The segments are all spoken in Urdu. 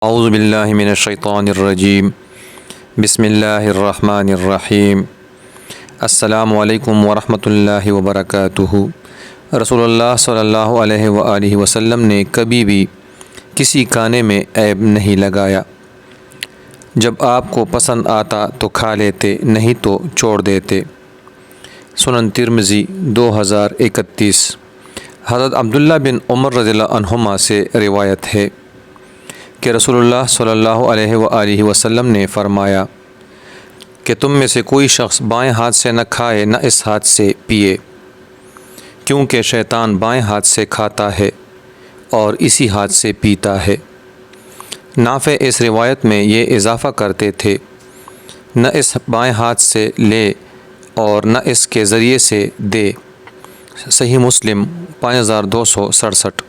اعوذ باللہ من الشیطان الرجیم بسم اللہ الرحمن الرحیم السلام علیکم ورحمۃ اللہ وبرکاتہ۔ رسول اللہ صلی اللہ علیہ وآلہ وسلم نے کبھی بھی کسی کھانے میں عیب نہیں لگایا۔ جب آپ کو پسند آتا تو کھا لیتے، نہیں تو چھوڑ دیتے۔ سنن ترمذی 2031۔ حضرت عبداللہ بن عمر رضی اللہ عنہما سے روایت ہے کہ رسول اللہ صلی اللہ علیہ وآلہ وسلم نے فرمایا کہ تم میں سے کوئی شخص بائیں ہاتھ سے نہ کھائے نہ اس ہاتھ سے پیے، کیونکہ شیطان بائیں ہاتھ سے کھاتا ہے اور اسی ہاتھ سے پیتا ہے۔ نافع اس روایت میں یہ اضافہ کرتے تھے، نہ اس بائیں ہاتھ سے لے اور نہ اس کے ذریعے سے دے۔ صحیح مسلم 5267۔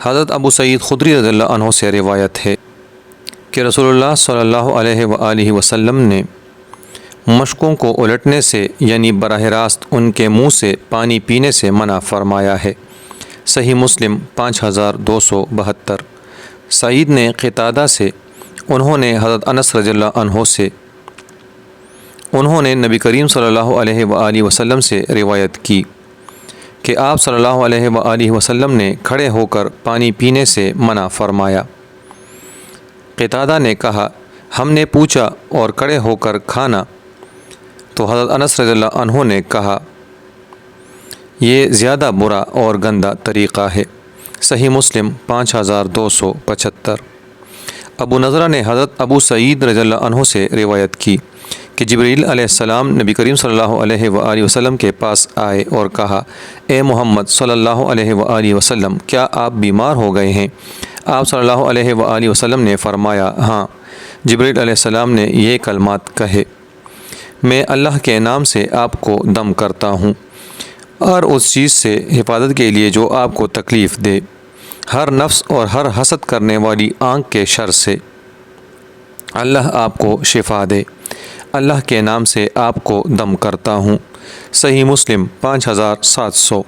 حضرت ابو سعید خدری رضی اللہ عنہ سے روایت ہے کہ رسول اللہ صلی اللہ علیہ وآلہ وسلم نے مشکوں کو الٹنے سے یعنی براہ راست ان کے منہ سے پانی پینے سے منع فرمایا ہے۔ صحیح مسلم 5272۔ سعید نے قتادہ سے، انہوں نے حضرت انس رضی اللہ عنہ سے، انہوں نے نبی کریم صلی اللہ علیہ وآلہ وسلم سے روایت کی کہ آپ صلی اللہ علیہ وآلہ وسلم نے کھڑے ہو کر پانی پینے سے منع فرمایا۔ قتادہ نے کہا، ہم نے پوچھا اور کھڑے ہو کر کھانا؟ تو حضرت انس رضی اللہ عنہ نے کہا، یہ زیادہ برا اور گندہ طریقہ ہے۔ صحیح مسلم 5275۔ ابو نضرہ نے حضرت ابو سعید رضی اللہ عنہ سے روایت کی کہ جبریل علیہ السلام نبی کریم صلی اللہ علیہ وآلہ وسلم کے پاس آئے اور کہا، اے محمد صلی اللہ علیہ وآلہ وسلم، کیا آپ بیمار ہو گئے ہیں؟ آپ صلی اللہ علیہ وآلہ وسلم نے فرمایا، ہاں۔ جبریل علیہ السلام نے یہ کلمات کہے، میں اللہ کے نام سے آپ کو دم کرتا ہوں، اور اس چیز سے حفاظت کے لیے جو آپ کو تکلیف دے، ہر نفس اور ہر حسد کرنے والی آنکھ کے شر سے۔ اللہ آپ کو شفا دے۔ اللہ کے نام سے آپ کو دم کرتا ہوں۔ صحیح مسلم 5700۔